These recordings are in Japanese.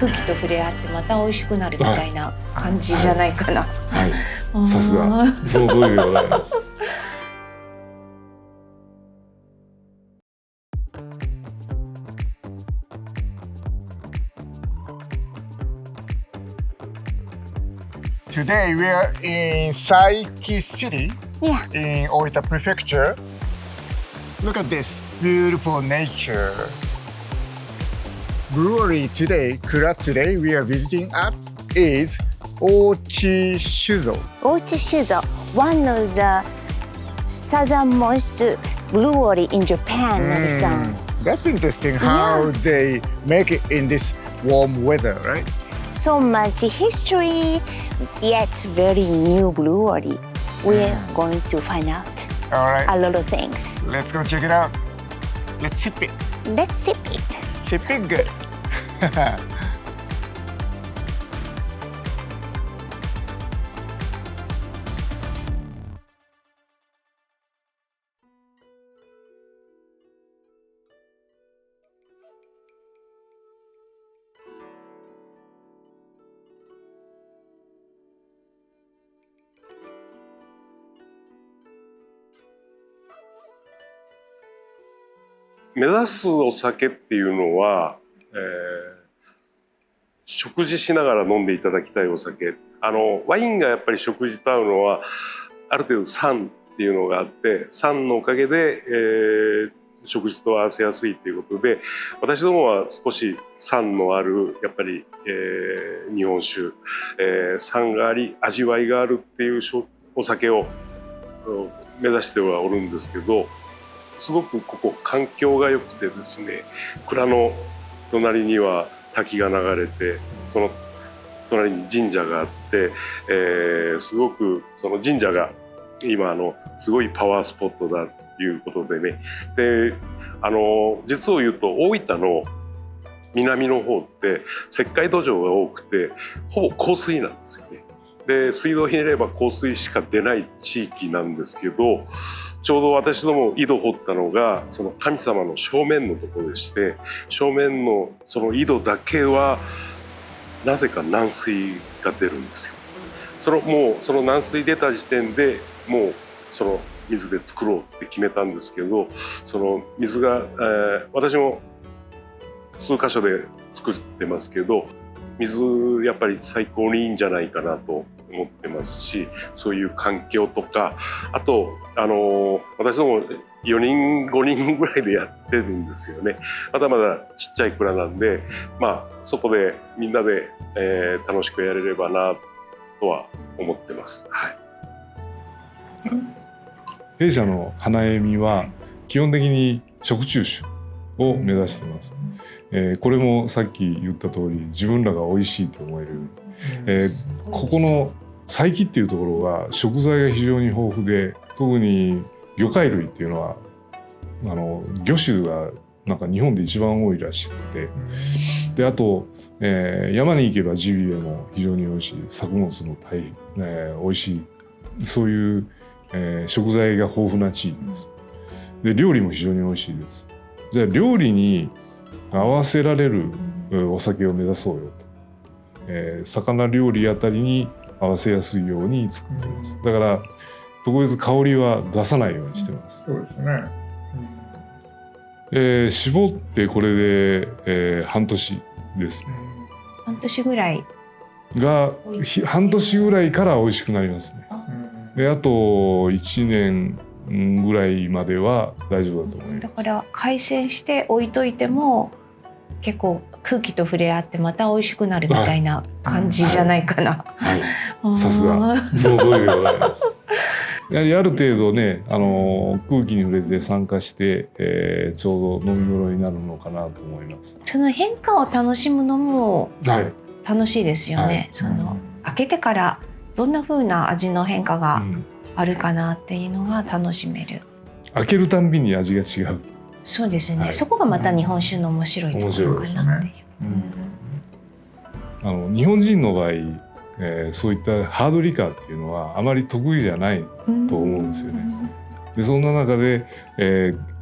空気と触れ合ってまた美味しくなるみたいな感じじゃないかな。はい、さすがその通りでございます。Today we are in Saiki City Yeah. in Oita Prefecture. Look at this beautiful nature. Brewery today, Kura today we are visiting at is Ochi Shuzo. Ochi Shuzo, one of the southernmost brewery in Japan, Nabe-san. That's interesting how they make it in this warm weather, right? So much history, yet very new brewery. We're going to find out All right, a lot of things. let's go check it out. Let's sip it. Let's sip it. Sip it good. 目指すお酒っていうのは、食事しながら飲んでいただきたいお酒。ワインがやっぱり食事と合うのはある程度酸っていうのがあって、酸のおかげで、食事と合わせやすいということで、私どもは少し酸のあるやっぱり、日本酒、酸があり味わいがあるっていうお酒を目指してはおるんですけど、すごくここ環境が良くてですね、蔵の隣には滝が流れて、その隣に神社があって、すごくその神社が今すごいパワースポットだということでね。で実を言うと大分の南の方って石灰土壌が多くてほぼ硬水なんですよね。で水道をひねれば硬水しか出ない地域なんですけど、ちょうど私ども井戸掘ったのがその神様の正面のところでして、正面のその井戸だけはなぜか軟水が出るんですよ。もうその軟水出た時点でもうその水で作ろうって決めたんですけど、その水が、私も数箇所で作ってますけど、水やっぱり最高にいいんじゃないかなと思ってますし、そういう環境とか、あと私ども4人5人ぐらいでやってるんですよね。まだまだちっちゃい蔵なんで、そこでみんなで、楽しくやれればなとは思ってます。はい。弊社の花恵みは基本的に食中酒を目指しています。これもさっき言った通り自分らが美味しいと思える、ここの佐伯っていうところは食材が非常に豊富で、特に魚介類っていうのは魚種がなんか日本で一番多いらしくて、であと、山に行けばジビエも非常に美味しい、作物も大変、美味しい、そういう、食材が豊富な地域です。で料理も非常に美味しいです。じゃあ料理に合わせられるお酒を目指そうよと、魚料理あたりに合わせやすいように作ってます。だから特別香りは出さないようにしてます。そうですね。絞ってこれで、半年ですね。半年ぐらいが半年ぐらいから美味しくなりますね。であと1年ぐらいまでは大丈夫だと思います。だから海鮮して置いといても結構空気と触れ合ってまた美味しくなるみたいな感じじゃないかな。はい、さすがその通りでございます。やはりある程度ね、空気に触れて酸化して、ちょうど飲み頃になるのかなと思います。その変化を楽しむのも楽しいですよね。はい、その開けてからどんな風な味の変化があるかなっていうのが楽しめる。開けるたんびに味が違う。そうですね、はい、そこがまた日本酒の面白いところかなっていう。日本人の場合、そういったハードリカーっていうのはあまり得意じゃないと思うんですよね。でそんな中で、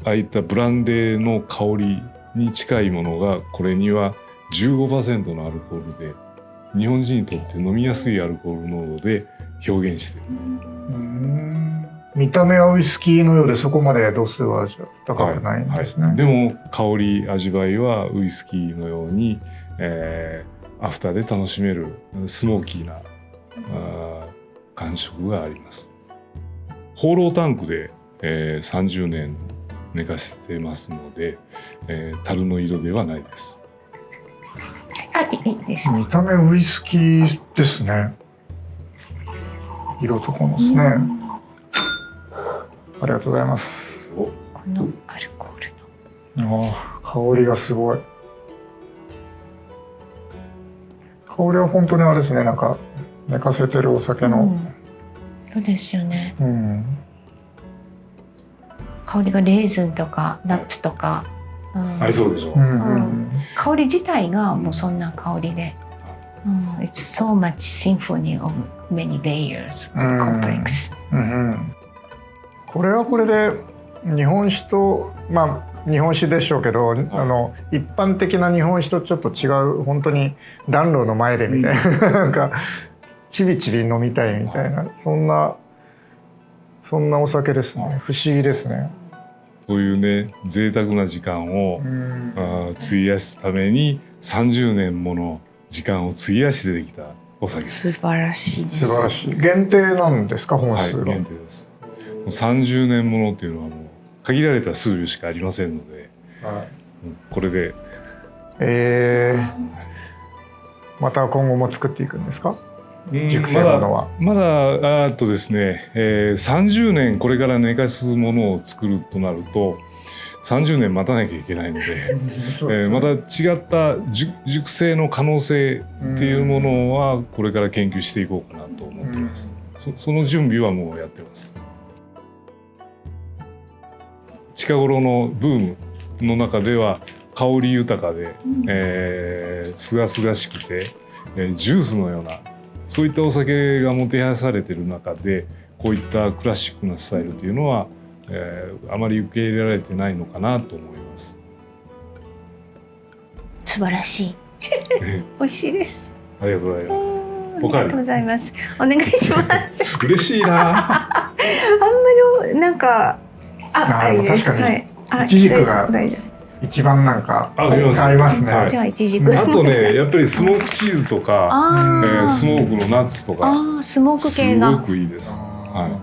ああいったブランデーの香りに近いものがこれには15% のアルコールで日本人にとって飲みやすいアルコール濃度で表現している。見た目はウイスキーのようでそこまで度数は高くないんですね。でも香り味わいはウイスキーのように、アフターで楽しめるスモーキーな感触があります。ホーロータンクで、30年寝かせてますので、樽の色ではないです。いいですね。見た目ウイスキーですね。色とこのですね。ありがとうございます。このアルコールの香りがすごい。香りは本当にあれですね。なんか寝かせてるお酒の。そうですよね。うん、香りがレーズンとかナッツとか。合いそうでしょ。香り自体がもうそんな香りで。It's so much symphony of many layers, complex. これはこれで日本酒とまあ日本酒でしょうけど、一般的な日本酒とちょっと違う本当に暖炉の前でみたいな、なんかちびちび飲みたいみたいなそんなお酒ですね。不思議ですね。そういうね贅沢な時間を費やすために30年もの時間を費やしてできたお酒です。素晴らしいです。素晴らしい。限定なんですか、本数が。限定です。30年ものっていうのはもう限られた数量しかありませんので、これで。また今後も作っていくんですか？熟成ものは。まだですね、30年これから寝かすものを作るとなると30年待たなきゃいけないのでまた違った熟成の可能性っていうものはこれから研究していこうかなと思ってます。その準備はもうやってます。近頃のブームの中では香り豊かで、すがすがしくて、ジュースのようなそういったお酒がもてはやされている中でこういったクラシックなスタイルというのは、あまり受け入れられてないのかなと思います。素晴らしい。美味しいです。ありがとうございます。ありがとうございます。お願いします。嬉しいな。あんまりなんかいいです。確かに。はい。イチジクが大丈夫。一番なんか合いますね。じゃあイチジク。あとねやっぱりスモークチーズとか、スモークのナッツとか、スモーク系がすごくいいです。も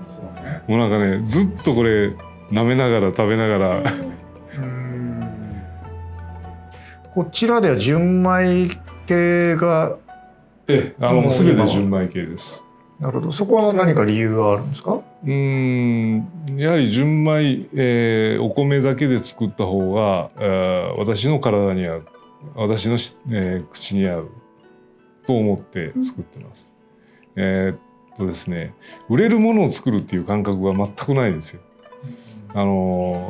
うなんかねずっとこれ舐めながら食べながら。こちらでは純米系が全て純米系です。なるほど。そこは何か理由があるんですか？やはり純米、お米だけで作った方が私の体に合う、私の、口に合うと思って作ってます。ですね、売れるものを作るっていう感覚が全くないんですよ。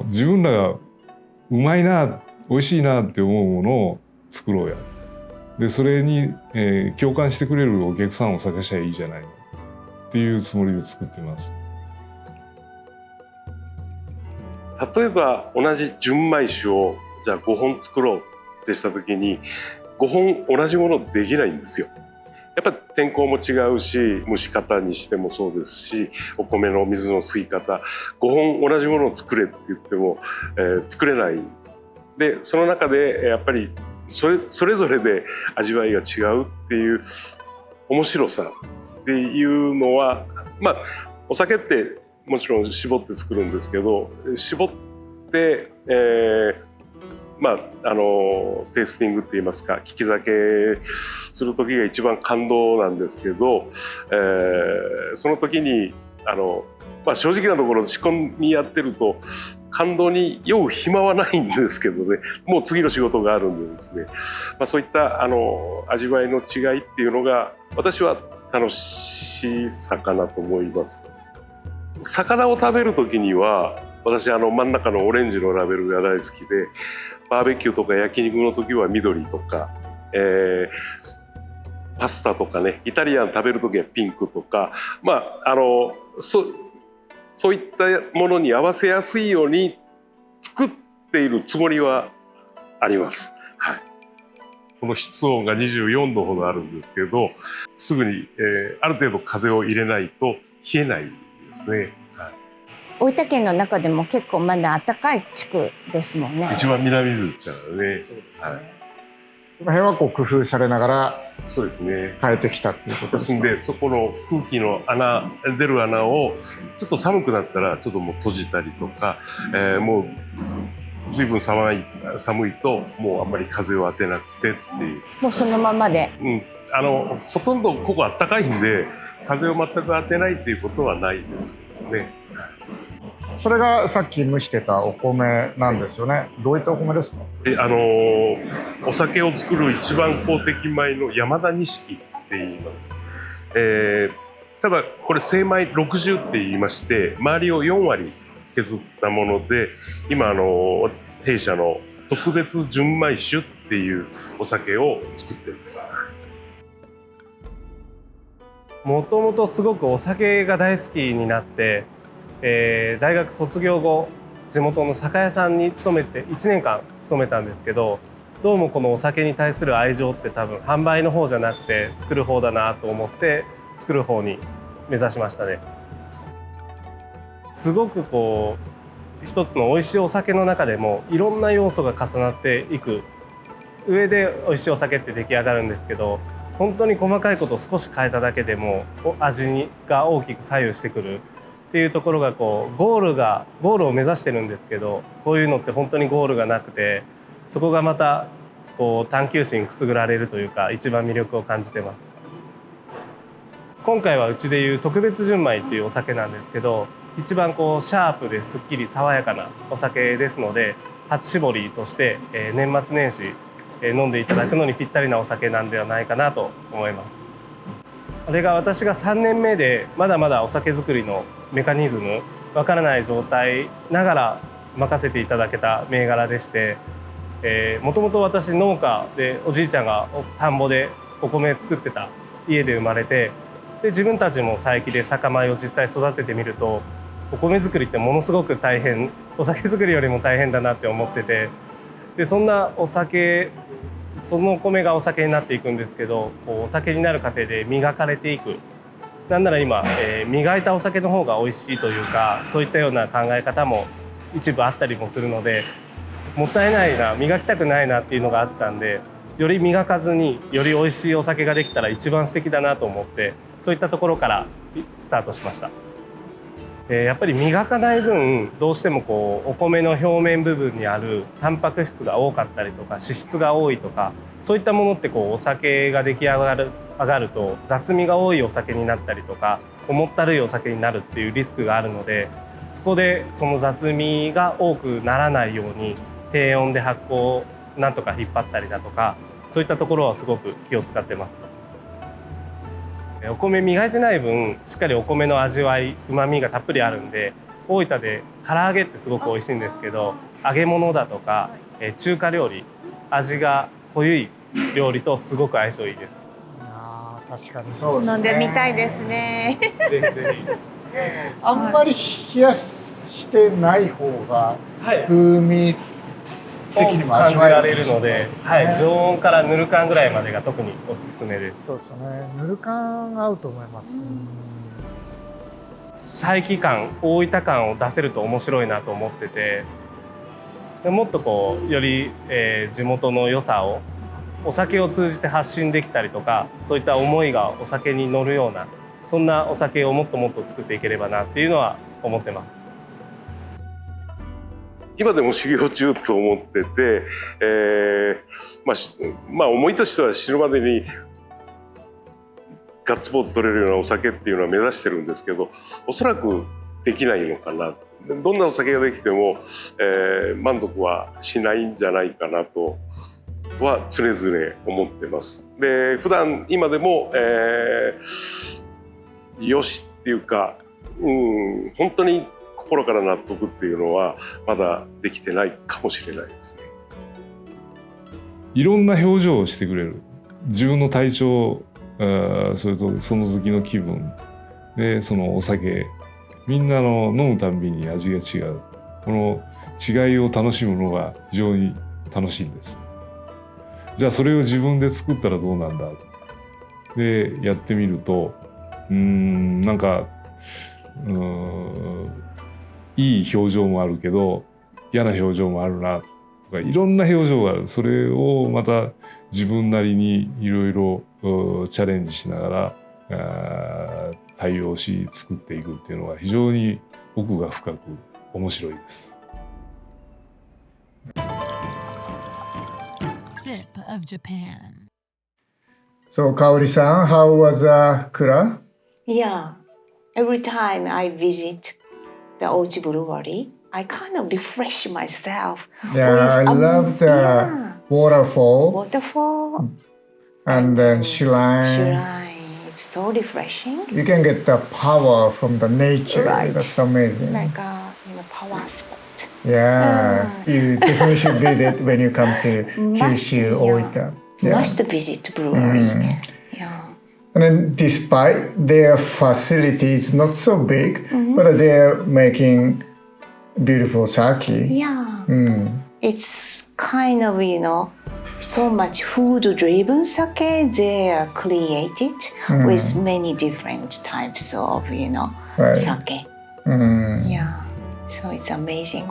自分らがうまいな、美味しいなって思うものを作ろうや。でそれに、共感してくれるお客さんを探しゃいいじゃないのっていうつもりで作ってます。例えば同じ純米酒をじゃあ5本作ろうってした時に5本同じものできないんですよ。やっぱり天候も違うし蒸し方にしてもそうですしお米の水の吸い方5本同じものを作れって言っても、作れない。でその中でやっぱりそれぞれで味わいが違うっていう面白さっていうのはお酒ってもちろん絞って作るんですけど絞って、テイスティングって言いますか利き酒する時が一番感動なんですけど、その時に正直なところ仕込みやってると感動に酔う暇はないんですけどねもう次の仕事があるんでですね、そういった味わいの違いっていうのが私は楽しさかなと思います。魚を食べる時には私真ん中のオレンジのラベルが大好きでバーベキューとか焼肉の時は緑とか、パスタとかねイタリアン食べる時はピンクとかそういったものに合わせやすいように作っているつもりはあります。はい。この室温が24度ほどあるんですけど、すぐに、ある程度風を入れないと冷えないですね。大分県の中でも結構まだ暖かい地区ですもんね。一番南ですからね。その辺はこう工夫されながらそうですね。変えてきたっていうことですか。ですんで、そこの空気の出る穴をちょっと寒くなったらちょっともう閉じたりとか、もう随分寒いともうあんまり風を当てなくてっていう。もうそのままで。ほとんどここ暖かいんで風を全く当てないっていうことはないですけどね。それがさっき蒸してたお米なんですよね。どういったお米ですか。お酒を作る一番公的米の山田錦って言います。ただこれ精米60って言いまして、周りを4割削ったもので、今弊社の特別純米酒っていうお酒を作っています。もともとすごくお酒が大好きになって、大学卒業後地元の酒屋さんに勤めて1年間勤めたんですけど、どうもこのお酒に対する愛情って多分販売の方じゃなくて作る方だなと思って作る方に目指しましたね。すごくこう一つの美味しいお酒の中でもいろんな要素が重なっていく上で美味しいお酒って出来上がるんですけど、本当に細かいことを少し変えただけでも味が大きく左右してくるっていうところがゴールを目指してるんですけど、こういうのって本当にゴールがなくて、そこがまた探求心くすぐられるというか一番魅力を感じてます。今回はうちでいう特別純米っていうお酒なんですけど、一番シャープですっきり爽やかなお酒ですので、初搾りとして年末年始飲んでいただくのにぴったりなお酒なんではないかなと思います。あれが私が3年目でまだまだお酒造りのメカニズムわからない状態ながら任せていただけた銘柄でして、もともと私農家でおじいちゃんが田んぼでお米作ってた家で生まれて、で自分たちも佐伯で酒米を実際育ててみると、お米作りってものすごく大変、お酒作りよりも大変だなって思ってて、でそんなそのお米がお酒になっていくんですけど、お酒になる過程で磨かれていく。なんなら今、磨いたお酒の方が美味しいというか、そういったような考え方も一部あったりもするので、もったいないな、磨きたくないなっていうのがあったんで、より磨かずにより美味しいお酒ができたら一番素敵だなと思って、そういったところからスタートしました。やっぱり磨かない分どうしてもお米の表面部分にあるタンパク質が多かったりとか脂質が多いとか、そういったものってお酒が出来上がると雑味が多いお酒になったりとか重ったるいお酒になるっていうリスクがあるので、そこでその雑味が多くならないように低温で発酵をなんとか引っ張ったりだとか、そういったところはすごく気を使ってます。お米磨いてない分しっかりお米の味わい、旨味がたっぷりあるんで、大分で唐揚げってすごく美味しいんですけど、揚げ物だとか中華料理、味が濃い料理とすごく相性いいです。確かにそうですね。飲んでみたいですね。ぜひぜひ。あんまり冷やしてない方がはい、風味的にも味わえ感じられるので、常温からぬる燗ぐらいまでが特におすすめです。そうですよね。ぬる燗合うと思います。佐伯感、大分感を出せると面白いなと思ってて、もっとより、地元の良さをお酒を通じて発信できたりとか、そういった思いがお酒に乗るような、そんなお酒をもっともっと作っていければなっていうのは思ってます。今でも修行中と思ってて、思いとしては死ぬまでにガッツポーズ取れるようなお酒っていうのは目指してるんですけど、おそらくできないのかな。どんなお酒ができても、満足はしないんじゃないかなとは常々思ってます。で、普段今でも、よしっていうか、本当に心から納得っていうのはまだできてないかもしれないですね。いろんな表情をしてくれる。自分の体調、それとその時の気分で、そのお酒、みんなの飲むたんびに味が違う。この違いを楽しむのが非常に楽しいんです。じゃあそれを自分で作ったらどうなんだでやってみるとなんかいい表情もあるけど嫌な表情もあるなとかいろんな表情がある。それをまた自分なりにいろいろチャレンジしながら対応し作っていくっていうのが非常に奥が深く面白いです。Sip of Japan. So, Kaori-san, how was Kura? Yeah. Every time I visit the Ochi Brewery, I kind of refresh myself. Yeah, I love the waterfall waterfall, and then shrine. shrine. It's so refreshing. You can get the power from the nature. Right. That's amazing. Like a power spot. Yeah, you definitely should visit when you come to Kyushu, Oita. Yeah. Must visit brewery. Yeah. And then despite their facilities not so big, but they're making beautiful sake. Yeah. It's kind of, so much food-driven sake they are created with many different types of, Right. sake. Yeah. So it's amazing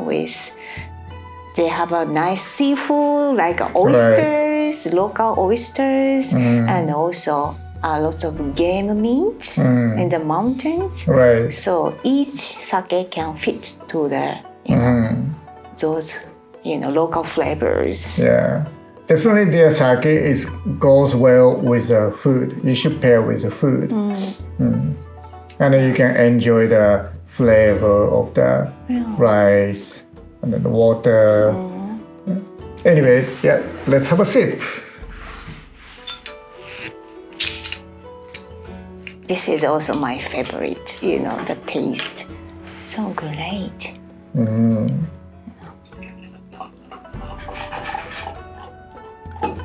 they have a nice seafood like oysters, local oysters, and also lots of game meat in the mountains. Right. So each sake can fit to those local flavors. Yeah. Definitely their sake goes well with the food. You should pair with the food. And then you can enjoy the flavor of the rice and then the water. Anyway, yeah, let's have a sip. This is also my favorite, the taste. So great.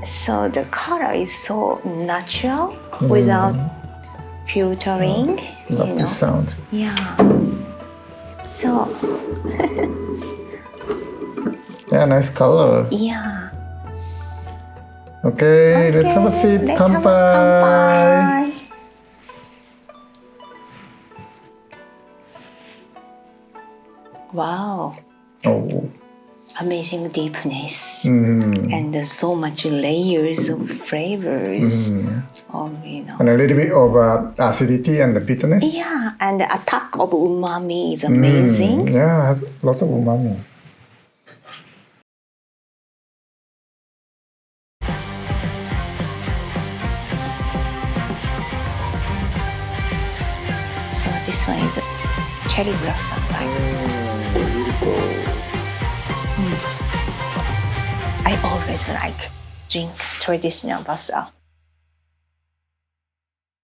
So the color is so natural without filtering. Love the sound. Yeah. So Yeah, nice color. yeah. Okay, let's have a sip. Let's have a Kanpai. kanpai. Wow. Oh. Amazing deepness and so much layers of flavors of And a little bit of acidity and the bitterness. yeah, and the attack of umami is amazing. Yeah, has a lot of umami. So this one is cherry blossom, right? I always like drink traditional basa.